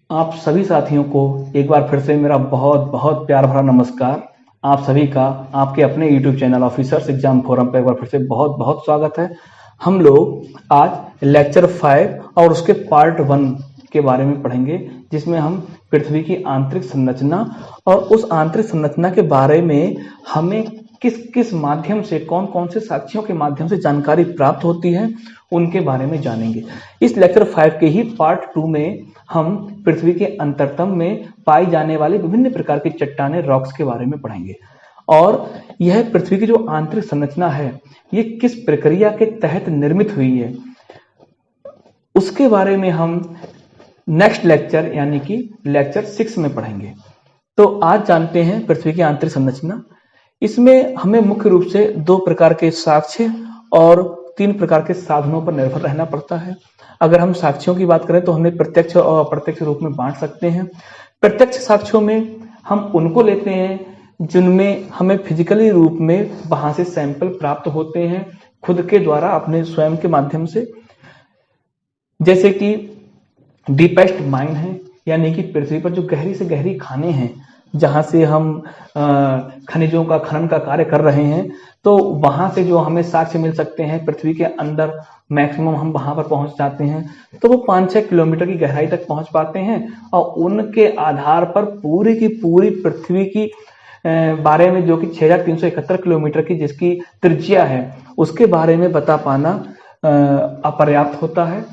आप सभी साथियों को एक बार फिर से मेरा बहुत बहुत प्यार भरा नमस्कार। आप सभी का आपके अपने YouTube channel officers exam forum पर एक बार फिर से बहुत बहुत स्वागत है। हम लोग आज लेक्चर 5 और उसके पार्ट 1 के बारे में पढ़ेंगे, जिसमें हम पृथ्वी की आंतरिक संरचना और उस आंतरिक संरचना के बारे में हमें किस किस माध्यम से, कौन कौन से साक्ष्यों के माध्यम से जानकारी प्राप्त होती है, उनके बारे में जानेंगे। इस लेक्चर 5 के ही पार्ट 2 में हम पृथ्वी के अंतरतम में पाई जाने वाली विभिन्न प्रकार की चट्टानें, रॉक्स के बारे में पढ़ेंगे। और यह पृथ्वी की जो आंतरिक संरचना है, ये किस प्रक्रिया के तहत निर्मित हुई है, उसके बारे में हम नेक्स्ट लेक्चर यानी कि लेक्चर 6 में पढ़ेंगे। तो आज जानते हैं पृथ्वी की आंतरिक संरचना। इसमें हमें मुख्य रूप से 2 प्रकार के साक्ष्य और 3 प्रकार के साधनों पर निर्भर रहना पड़ता है। अगर हम साक्ष्यों की बात करें तो हमें प्रत्यक्ष और अप्रत्यक्ष रूप में बांट सकते हैं। प्रत्यक्ष साक्ष्यों में हम उनको लेते हैं जिनमें हमें फिजिकली रूप में वहां से सैंपल प्राप्त होते हैं, खुद के द्वारा, अपने स्वयं के माध्यम से। जैसे कि डीपेस्ट माइन है, यानी कि पृथ्वी पर जो गहरी से गहरी खाने हैं, जहां से हम खनिजों का खनन का कार्य कर रहे हैं, तो वहां से जो हमें साक्ष्य मिल सकते हैं पृथ्वी के अंदर, मैक्सिमम हम वहां पर पहुंच जाते हैं तो वो 5-6 किलोमीटर की गहराई तक पहुंच पाते हैं। और उनके आधार पर पूरी की पूरी पृथ्वी की बारे में, जो कि 6371 किलोमीटर की जिसकी त्रिज्या है, उसके बारे में बता पाना अपर्याप्त होता है।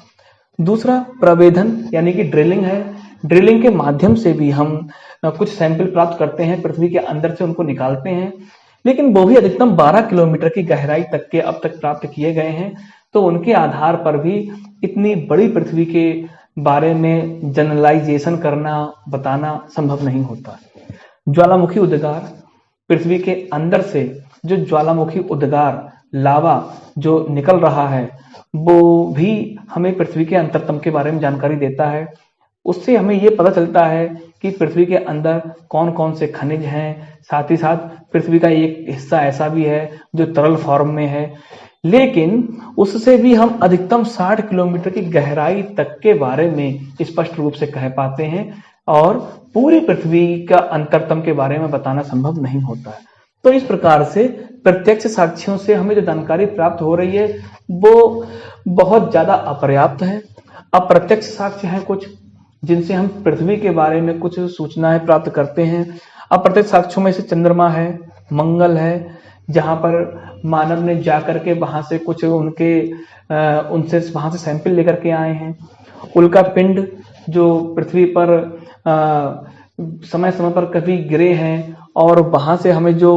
दूसरा प्रवेधन यानी कि ड्रिलिंग है। ड्रिलिंग के माध्यम से भी हम कुछ सैंपल प्राप्त करते हैं, पृथ्वी के अंदर से उनको निकालते हैं, लेकिन वो भी अधिकतम 12 किलोमीटर की गहराई तक के अब तक प्राप्त किए गए हैं। तो उनके आधार पर भी इतनी बड़ी पृथ्वी के बारे में जनरलाइजेशन करना, बताना संभव नहीं होता। ज्वालामुखी उद्गार, पृथ्वी के अंदर से जो ज्वालामुखी उद्गार, लावा जो निकल रहा है, वो भी हमें पृथ्वी के अंतरतम के बारे में जानकारी देता है। उससे हमें ये पता चलता है कि पृथ्वी के अंदर कौन कौन से खनिज हैं। साथ ही साथ पृथ्वी का एक हिस्सा ऐसा भी है जो तरल फॉर्म में है, लेकिन उससे भी हम अधिकतम 60 किलोमीटर की गहराई तक के बारे में स्पष्ट रूप से कह पाते हैं, और पूरी पृथ्वी का अंतरतम के बारे में बताना संभव नहीं होता है। तो इस प्रकार से प्रत्यक्ष साक्ष्यों से हमें जो जानकारी प्राप्त हो रही है वो बहुत ज्यादा अपर्याप्त है। अप्रत्यक्ष साक्ष्य हैं कुछ, जिनसे हम पृथ्वी के बारे में कुछ सूचनाएं प्राप्त करते हैं। अप्रत्यक्ष साक्ष्यों में से चंद्रमा है, मंगल है, जहां पर मानव ने जाकर के वहां से कुछ उनसे वहां से सैंपल लेकर के आए हैं। उल्का पिंड जो पृथ्वी पर समय समय पर कभी गिरे हैं, और वहां से हमें जो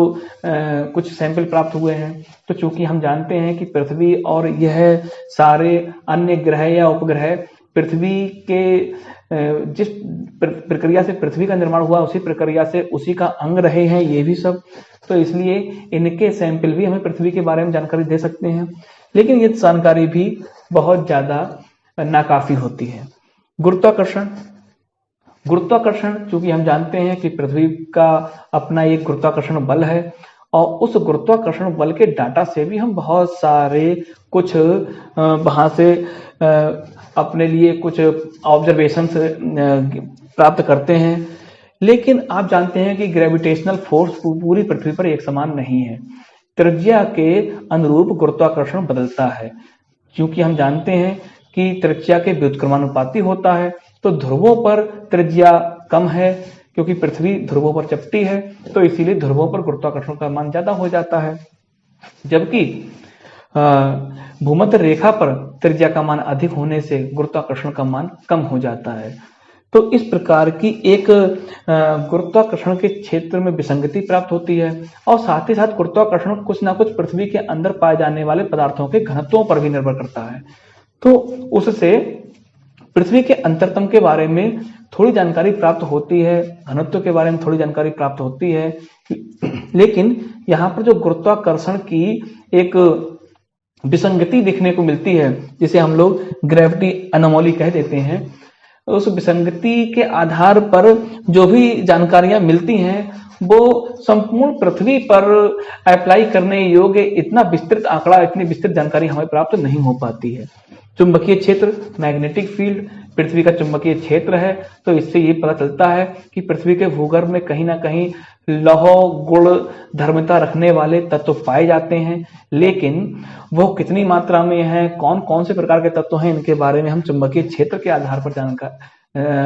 कुछ सैंपल प्राप्त हुए हैं। तो चूंकि हम जानते हैं कि पृथ्वी और यह सारे अन्य ग्रह या उपग्रह पृथ्वी के जिस प्रक्रिया से पृथ्वी का निर्माण हुआ, उसी प्रक्रिया से उसी का अंग रहे हैं ये भी सब, तो इसलिए इनके सैंपल भी हमें पृथ्वी के बारे में जानकारी दे सकते हैं, लेकिन ये जानकारी भी बहुत ज्यादा नाकाफी होती है। गुरुत्वाकर्षण, गुरुत्वाकर्षण चूंकि हम जानते हैं कि पृथ्वी का अपना एक गुरुत्वाकर्षण बल है, और उस गुरुत्वाकर्षण बल के डाटा से भी हम बहुत सारे कुछ वहां से अपने लिए कुछ ऑब्जर्वेशन प्राप्त करते हैं। लेकिन आप जानते हैं कि ग्रेविटेशनल फोर्स पूरी पृथ्वी पर एक समान नहीं है, त्रिज्या के अनुरूप गुरुत्वाकर्षण बदलता है। क्योंकि हम जानते हैं कि त्रिज्या के व्युत्क्रमानुपाती होता है, तो ध्रुवों पर त्रिज्या कम है क्योंकि पृथ्वी ध्रुवों पर चपटी है, तो इसीलिए ध्रुवों पर गुरुत्वाकर्षण का मान ज्यादा हो जाता है, जबकि भूमध्य रेखा पर त्रिज्या का मान अधिक होने से गुरुत्वाकर्षण का मान कम हो जाता है। तो इस प्रकार की एक गुरुत्वाकर्षण के क्षेत्र में विसंगति प्राप्त होती है, और साथ ही साथ गुरुत्वाकर्षण कुछ ना कुछ पृथ्वी के अंदर पाए जाने वाले पदार्थों के घनत्वों पर भी निर्भर करता है। तो उससे पृथ्वी के अंतरतम के बारे में थोड़ी जानकारी प्राप्त होती है, घनत्व के बारे में थोड़ी जानकारी प्राप्त होती है, लेकिन यहाँ पर जो गुरुत्वाकर्षण की एक विसंगति देखने को मिलती है, जिसे हम लोग ग्रेविटी एनोमली कह देते हैं, उस विसंगति के आधार पर जो भी जानकारियां मिलती हैं वो संपूर्ण पृथ्वी पर अप्लाई करने योग्य इतना विस्तृत आंकड़ा, इतनी विस्तृत जानकारी हमें प्राप्त नहीं हो पाती है। चुंबकीय क्षेत्र, मैग्नेटिक फील्ड, पृथ्वी का चुंबकीय क्षेत्र है, तो इससे ये पता चलता है कि पृथ्वी के भूगर्भ में कहीं ना कहीं लौह गुण धर्मिता रखने वाले तत्व पाए जाते हैं, लेकिन वो कितनी मात्रा में है, कौन कौन से प्रकार के तत्व हैं, इनके बारे में हम चुंबकीय क्षेत्र के आधार पर जानकर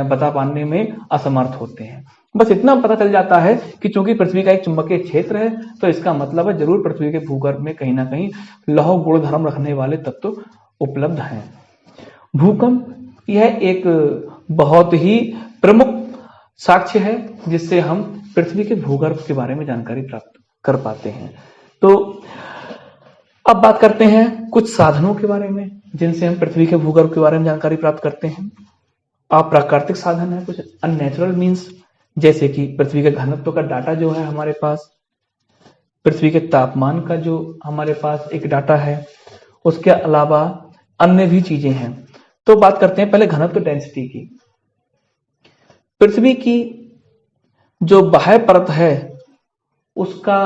बता पाने में असमर्थ होते हैं। बस इतना पता चल जाता है कि चूंकि पृथ्वी का एक चुंबकीय क्षेत्र है, तो इसका मतलब है जरूर पृथ्वी के भूगर्भ में कहीं ना कहीं लौह गुण धर्म रखने वाले तत्व उपलब्ध हैं। भूकंप यह एक बहुत ही प्रमुख साक्ष्य है जिससे हम पृथ्वी के भूगर्भ के बारे में जानकारी प्राप्त कर पाते हैं। तो अब बात करते हैं कुछ साधनों के बारे में जिनसे हम पृथ्वी के भूगर्भ के बारे में जानकारी प्राप्त करते हैं। अप्राकृतिक साधन है, कुछ अननेचुरल मीन्स, जैसे कि पृथ्वी के घनत्व का डाटा जो है हमारे पास, पृथ्वी के तापमान का जो हमारे पास एक डाटा है, उसके अलावा अन्य भी चीजें हैं। तो बात करते हैं पहले घनत्व डेंसिटी की। पृथ्वी की जो बाह्य परत है उसका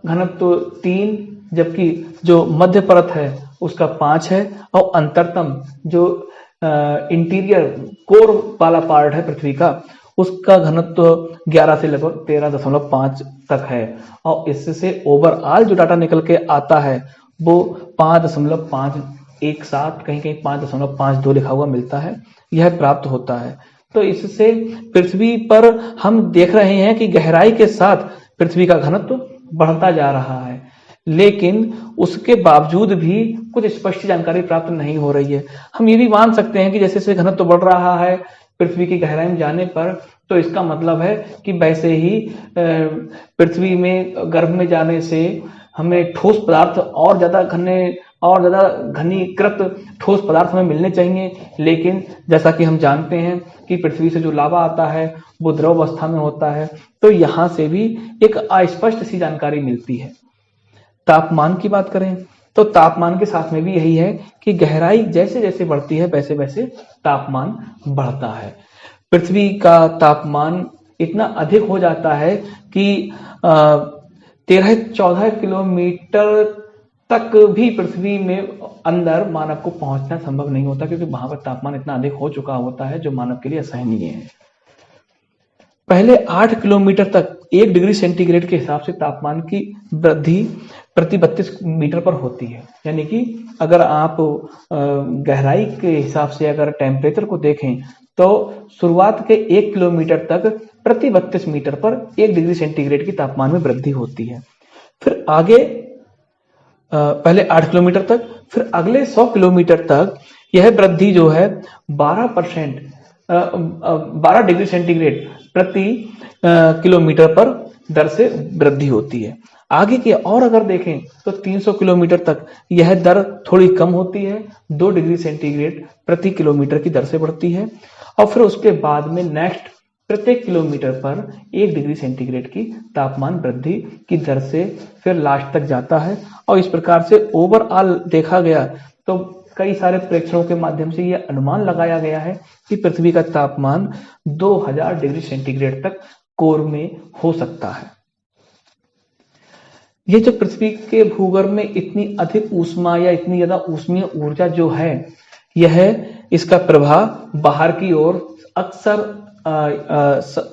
घनत्व 3, जबकि जो मध्य परत है उसका 5 है, और अंतरतम जो इंटीरियर कोर वाला पार्ट है पृथ्वी का, उसका घनत्व 11 से लगभग 13.5 तक है। और इससे ओवरऑल जो डाटा निकल के आता है वो 5.517, कहीं कहीं 5.52 लिखा हुआ मिलता है, यह प्राप्त होता है। तो इससे पृथ्वी पर हम देख रहे हैं कि गहराई के साथ पृथ्वी का घनत्व बढ़ता जा रहा है, लेकिन उसके बावजूद भी कुछ स्पष्ट जानकारी प्राप्त नहीं हो रही है। हम ये भी मान सकते हैं कि जैसे जैसे घनत्व बढ़ रहा है पृथ्वी की गहराई में जाने पर, तो इसका मतलब है कि वैसे ही पृथ्वी में गर्भ में जाने से हमें ठोस पदार्थ और ज्यादा घनीकृत ठोस पदार्थ हमें मिलने चाहिए। लेकिन जैसा कि हम जानते हैं कि पृथ्वी से जो लावा आता है वो द्रव अवस्था में होता है, तो यहां से भी एक अस्पष्ट सी जानकारी मिलती है। तापमान की बात करें तो तापमान के साथ में भी यही है कि गहराई जैसे जैसे बढ़ती है वैसे वैसे तापमान बढ़ता है। पृथ्वी का तापमान इतना अधिक हो जाता है कि 13-14 किलोमीटर तक भी पृथ्वी में अंदर मानव को पहुंचना संभव नहीं होता, क्योंकि वहां पर तापमान इतना अधिक हो चुका होता है जो मानव के लिए असहनीय है। पहले 8 किलोमीटर तक 1 डिग्री सेंटीग्रेड के हिसाब से तापमान की वृद्धि प्रति 32 मीटर पर होती है। यानी कि अगर आप गहराई के हिसाब से अगर टेम्परेचर को देखें तो शुरुआत के 1 किलोमीटर तक प्रति 32 मीटर पर 1 डिग्री सेंटीग्रेड की तापमान में वृद्धि होती है। फिर आगे पहले 8 किलोमीटर तक, फिर अगले 100 किलोमीटर तक यह वृद्धि जो है 12 डिग्री सेंटीग्रेड प्रति किलोमीटर पर दर से वृद्धि होती है। आगे के और अगर देखें तो 300 किलोमीटर तक यह दर थोड़ी कम होती है, 2 डिग्री सेंटीग्रेड प्रति किलोमीटर की दर से बढ़ती है। और फिर उसके बाद में नेक्स्ट प्रत्येक किलोमीटर पर 1 डिग्री सेंटीग्रेड की तापमान वृद्धि की दर से फिर लास्ट तक जाता है। और इस प्रकार से ओवरऑल देखा गया तो कई सारे प्रेक्षणों के माध्यम से यह अनुमान लगाया गया है कि पृथ्वी का तापमान 2000 डिग्री सेंटीग्रेड तक कोर में हो सकता है। ये जो पृथ्वी के भूगर्भ में इतनी अधिक ऊष्मा या इतनी ज्यादा ऊष्मीय ऊर्जा जो है, यह इसका प्रभाव बाहर की ओर अक्सर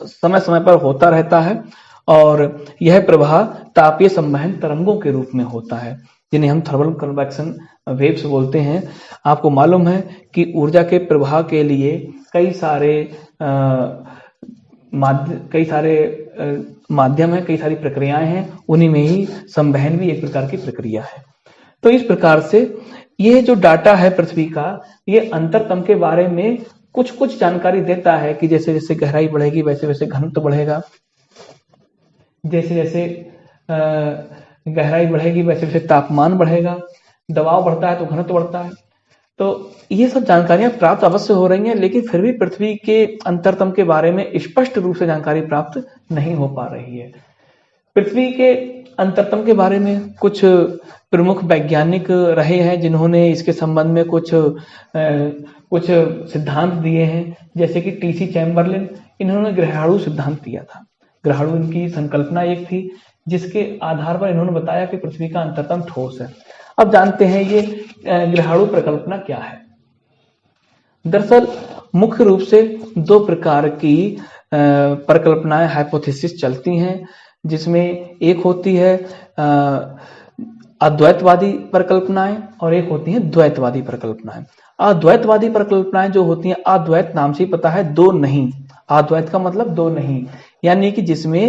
समय समय पर होता रहता है, और यह प्रभाव तापीय संवहन तरंगों के रूप में होता है, जिन्हें हम थर्मल कन्वेक्शन वेव्स बोलते हैं। आपको मालूम है कि ऊर्जा के प्रवाह के लिए कई सारे माध्यम है, कई सारी प्रक्रियाएं हैं, उन्हीं में ही संवहन भी एक प्रकार की प्रक्रिया है। तो इस प्रकार से ये जो डाटा है पृथ्वी का, ये अंतरतम के बारे में कुछ कुछ जानकारी देता है कि जैसे जैसे गहराई बढ़ेगी वैसे वैसे घनत्व बढ़ेगा, जैसे जैसे गहराई बढ़ेगी वैसे वैसे तापमान बढ़ेगा, दबाव बढ़ता है तो घनत्व बढ़ता है। तो ये सब जानकारियां प्राप्त अवश्य हो रही हैं, लेकिन फिर भी पृथ्वी के अंतरतम के बारे में स्पष्ट रूप से जानकारी प्राप्त नहीं हो पा रही है। पृथ्वी के अंतरतम के बारे में कुछ प्रमुख वैज्ञानिक रहे हैं जिन्होंने इसके संबंध में कुछ सिद्धांत दिए हैं, जैसे कि टीसी चैम्बरलिन, इन्होंने ग्रहाणु सिद्धांत दिया था। ग्रहाणु इनकी संकल्पना एक थी जिसके आधार पर इन्होंने बताया कि पृथ्वी का अंतरतम ठोस है। अब जानते हैं ये ग्रहाणु परिकल्पना क्या है। दरअसल मुख्य रूप से दो प्रकार की परिकल्पनाएं हाइपोथेसिस चलती हैं, जिसमें एक होती है अद्वैतवादी परिकल्पनाएं और एक होती हैं द्वैतवादी परिकल्पनाएं। अद्वैतवादी परिकल्पनाएं जो होती हैं, अद्वैत नाम से ही पता है दो नहीं, अद्वैत का मतलब दो नहीं, यानी कि जिसमें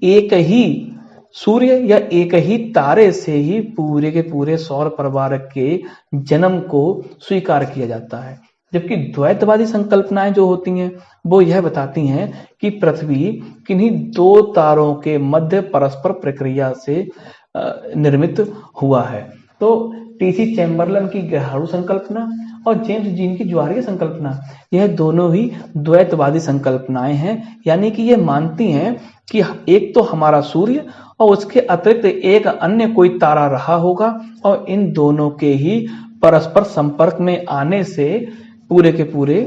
एक ही सूर्य या एक ही तारे से ही पूरे के पूरे सौर परिवार के जन्म को स्वीकार किया जाता है। जबकि द्वैतवादी संकल्पनाएं जो होती हैं वो यह बताती हैं कि पृथ्वी किन्हीं दो तारों के मध्य परस्पर प्रक्रिया से निर्मित हुआ है। तो टीसी चैम्बरलेन की ग्रहाणु संकल्पना और जेम्स जीन की ज्वारीय संकल्पना, यह दोनों ही द्वैतवादी संकल्पनाएं हैं, यानी कि ये मानती हैं कि एक तो हमारा सूर्य और उसके अतिरिक्त एक अन्य कोई तारा रहा होगा और इन दोनों के ही परस्पर संपर्क में आने से पूरे के पूरे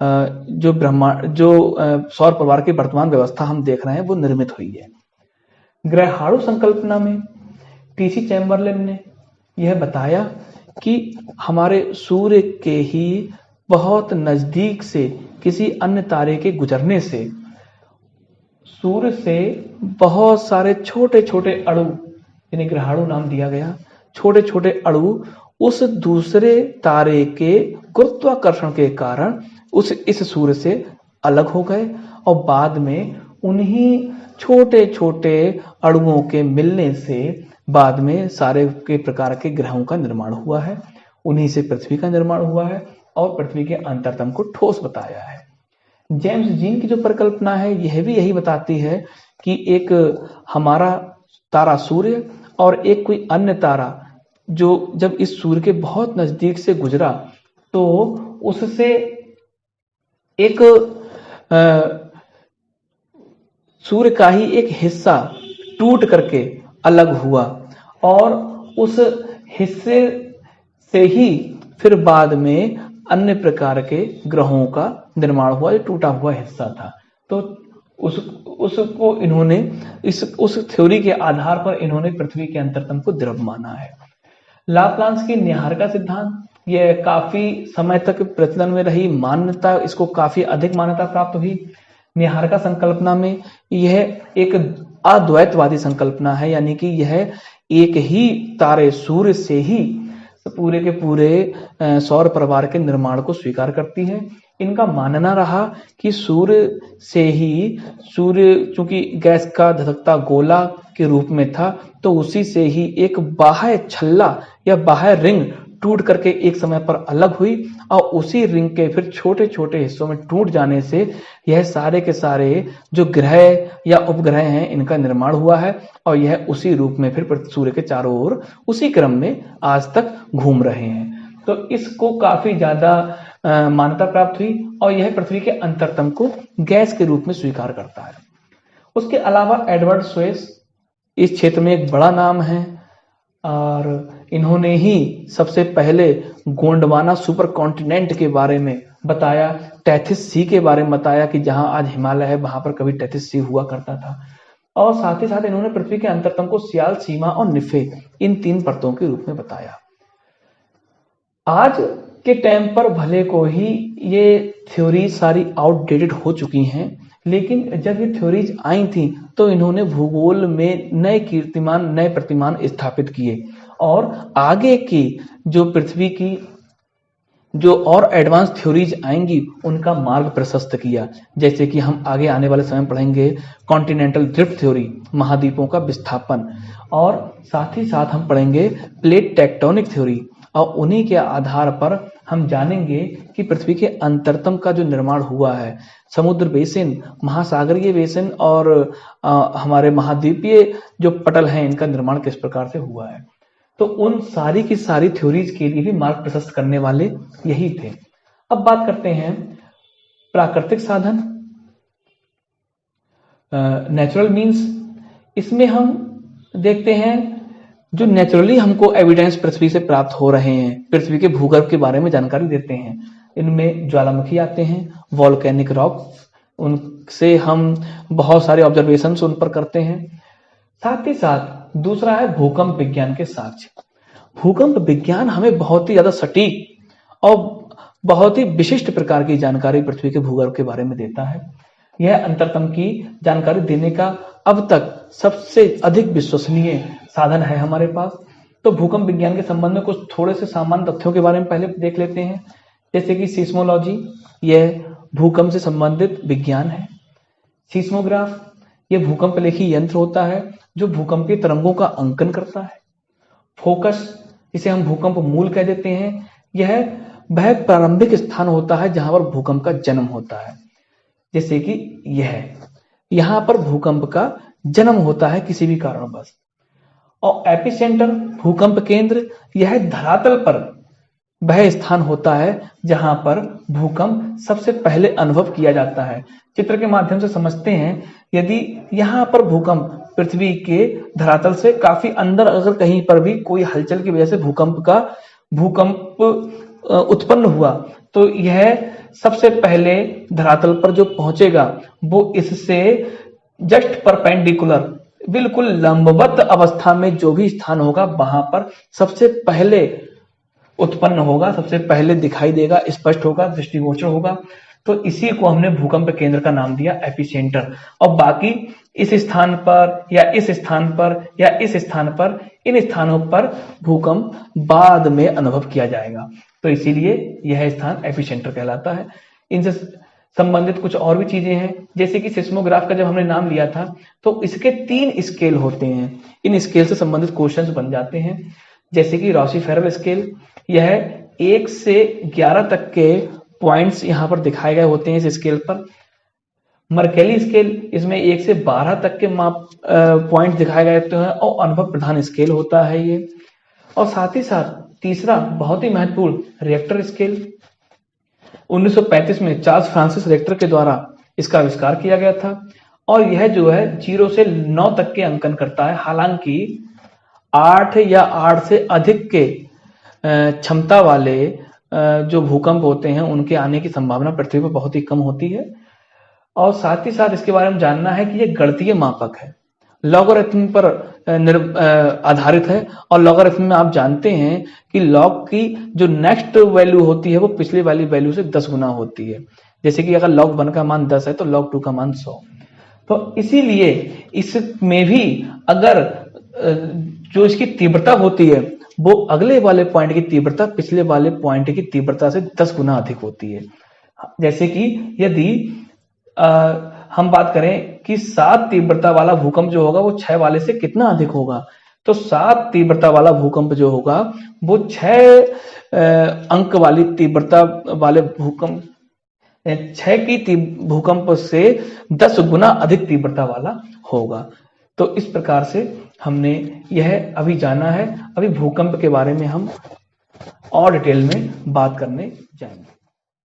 जो ब्रह्मांड, जो सौर परिवार की वर्तमान व्यवस्था हम देख रहे हैं वो निर्मित हुई है। ग्रहाणु संकल्पना में टीसी चैम्बरलेन ने यह बताया कि हमारे सूर्य के ही बहुत नजदीक से किसी अन्य तारे के गुजरने से सूर्य से बहुत सारे छोटे छोटे अणु, यानी ग्रहाणु नाम दिया गया, छोटे छोटे अणु उस दूसरे तारे के गुरुत्वाकर्षण के कारण इस सूर्य से अलग हो गए और बाद में उन्हीं छोटे छोटे अणुओं के मिलने से बाद में सारे के प्रकार के ग्रहों का निर्माण हुआ है। उन्हीं से पृथ्वी का निर्माण हुआ है और पृथ्वी के अंतरतम को ठोस बताया है। जेम्स जीन की जो परिकल्पना है यह भी यही बताती है कि एक हमारा तारा सूर्य और एक कोई अन्य तारा जो जब इस सूर्य के बहुत नजदीक से गुजरा तो उससे एक सूर्य का ही एक हिस्सा टूट करके अलग हुआ और उस हिस्से से ही फिर बाद में अन्य प्रकार के ग्रहों का निर्माण हुआ, जो टूटा हुआ हिस्सा था। तो उसको इन्होंने उस थ्योरी के आधार पर इन्होंने पृथ्वी के अंतरतम को द्रव माना है। लाप्लांस की न्याहारिका सिद्धांत, यह काफी समय तक प्रचलन में रही, मान्यता इसको काफी अधिक मान्यता प्राप्त हुई। न्याहारिका संकल्पना में यह एक अद्वैतवादी संकल्पना है, यानी कि यह एक ही तारे सूर्य से ही पूरे के पूरे सौर परिवार के निर्माण को स्वीकार करती है। इनका मानना रहा कि सूर्य से ही, सूर्य चूंकि गैस का धधकता गोला के रूप में था, तो उसी से ही एक बाह्य छल्ला या बाह्य रिंग टूट करके एक समय पर अलग हुई और उसी रिंग के फिर छोटे छोटे हिस्सों में टूट जाने से यह सारे के सारे जो ग्रह या उपग्रह हैं इनका निर्माण हुआ है और यह उसी रूप में फिर सूर्य के चारों ओर उसी क्रम में आज तक घूम रहे हैं। तो इसको काफी ज्यादा मान्यता प्राप्त हुई और यह पृथ्वी के अंतरतम को गैस के रूप में स्वीकार करता है। उसके अलावा एडवर्ड स्वेस इस क्षेत्र में एक बड़ा नाम है और इन्होंने ही सबसे पहले गोंडवाना सुपर कॉन्टिनेंट के बारे में बताया, टेथिस सी के बारे में बताया कि जहां आज हिमालय है वहां पर कभी टेथिस सी हुआ करता था। और साथ ही साथ इन्होंने पृथ्वी के अंतरतम को सियाल, सीमा और निफे, इन 3 परतों के रूप में बताया। आज के टाइम पर भले को ही ये थ्योरी सारी आउटडेटेड हो चुकी हैं, लेकिन जब ये थ्योरीज आई थी तो इन्होंने भूगोल में नए कीर्तिमान, नए प्रतिमान स्थापित किए और आगे की जो पृथ्वी की जो और एडवांस थ्योरीज आएंगी उनका मार्ग प्रशस्त किया। जैसे कि हम आगे आने वाले समय में पढ़ेंगे कॉन्टिनेंटल ड्रिफ्ट थ्योरी, महाद्वीपों का विस्थापन, और साथ ही साथ हम पढ़ेंगे प्लेट टेक्टोनिक थ्योरी और उन्हीं के आधार पर हम जानेंगे कि पृथ्वी के अंतरतम का जो निर्माण हुआ है, समुद्र बेसिन, महासागरीय बेसिन और हमारे महाद्वीपीय जो पटल हैं इनका निर्माण किस प्रकार से हुआ है। तो उन सारी की सारी थ्योरीज के लिए भी मार्ग प्रशस्त करने वाले यही थे। अब बात करते हैं प्राकृतिक साधन, नेचुरल मीन्स। इसमें हम देखते हैं जो नेचुरली हमको एविडेंस पृथ्वी से प्राप्त हो रहे हैं, पृथ्वी के भूगर्भ के बारे में जानकारी देते हैं। इनमें ज्वालामुखी आते हैं, वॉल्केनिक रॉक, उनसे हम बहुत सारे ऑब्जर्वेशंस उन पर करते हैं। साथ ही साथ दूसरा है भूकंप विज्ञान के साक्ष्य। भूकंप विज्ञान हमें बहुत ही ज्यादा सटीक और बहुत ही विशिष्ट प्रकार की जानकारी पृथ्वी के भूगर्भ के बारे में देता है। यह अंतरतम की जानकारी देने का अब तक सबसे अधिक विश्वसनीय साधन है हमारे पास। तो भूकंप विज्ञान के संबंध में कुछ थोड़े से सामान्य तथ्यों के बारे में पहले देख लेते हैं। जैसे कि सीस्मोलॉजी, यह भूकंप से संबंधित विज्ञान है। सीस्मोग्राफ, यह भूकंप लेखी यंत्र होता है जो भूकंप के तरंगों का अंकन करता है। फोकस, जिसे हम भूकंप मूल कह देते हैं, यह वह प्रारंभिक स्थान होता है जहां पर भूकंप का जन्म होता है। जैसे कि यहां पर भूकंप का जन्म होता है किसी भी कारणवश। और एपिसेंटर, भूकंप केंद्र, यह धरातल पर वह स्थान होता है जहां पर भूकंप सबसे पहले अनुभव किया जाता है। चित्र के माध्यम से समझते हैं, यदि यहां पर भूकंप पृथ्वी के धरातल से काफी अंदर अगर कहीं पर भी कोई हलचल की वजह से भूकंप उत्पन्न हुआ, तो यह सबसे पहले धरातल पर जो पहुंचेगा वो इससे जस्ट परपेंडिकुलर, बिल्कुल लंबवत अवस्था में जो भी स्थान होगा वहां पर सबसे पहले उत्पन्न होगा, सबसे पहले दिखाई देगा, स्पष्ट होगा, दृष्टिगोचर होगा। तो इसी को हमने भूकंप केंद्र का नाम दिया, एपिसेंटर। और बाकी इस स्थान पर या इस स्थान पर या इस स्थान पर, इन स्थानों पर भूकंप बाद में अनुभव किया जाएगा। तो इसीलिए यह स्थान एपिसेंटर कहलाता है। इनसे संबंधित कुछ और भी चीजें हैं, जैसे कि सिस्मोग्राफ का जब हमने नाम लिया था तो इसके 3 स्केल होते हैं। इन स्केल से संबंधित क्वेश्चंस बन जाते हैं। जैसे कि रॉसी-फेरल स्केल, यह 1 से 11 तक के पॉइंट्स यहां पर दिखाए गए होते हैं इस स्केल पर। मर्केली स्केल, इसमें 1 से 12 तक के पॉइंट दिखाए गए होते हैं और अनुभव प्रधान स्केल होता है ये। और साथ ही साथ तीसरा बहुत ही महत्वपूर्ण रिएक्टर स्केल, 1935 में चार्ल्स फ्रांसिस रिएक्टर के द्वारा इसका आविष्कार किया गया था। और यह जो है 0 से 9 तक के अंकन करता है। हालांकि 8 या 8 से अधिक के क्षमता वाले जो भूकंप होते हैं उनके आने की संभावना पृथ्वी पर बहुत ही कम होती है। और साथ ही साथ इसके बारे में जानना है कि यह गणितीय मापक है, लॉगरिथम पर आधारित है। और लॉगरिथम में आप जानते हैं कि लॉग की जो नेक्स्ट वैल्यू होती है वो पिछले वाली वैल्यू से 10 गुना होती है। जैसे कि अगर log 1 का मान 10 है तो log 2 का मान 100। तो इसीलिए इसमें भी अगर जो इसकी तीव्रता होती है वो अगले वाले पॉइंट की तीव्रता पिछले वाले पॉइंट की तीव्रता से 10 गुना अधिक होती है। जैसे कि यदि हम बात करें कि 7 तीव्रता वाला भूकंप जो होगा वो 6 वाले से कितना अधिक होगा, तो 7 तीव्रता वाला भूकंप जो होगा वो 6 अंक वाली तीव्रता वाले भूकंप 6 की भूकंप से 10 गुना अधिक तीव्रता वाला होगा। तो इस प्रकार से हमने यह अभी जाना है। अभी भूकंप के बारे में हम और डिटेल में बात करने जाएंगे।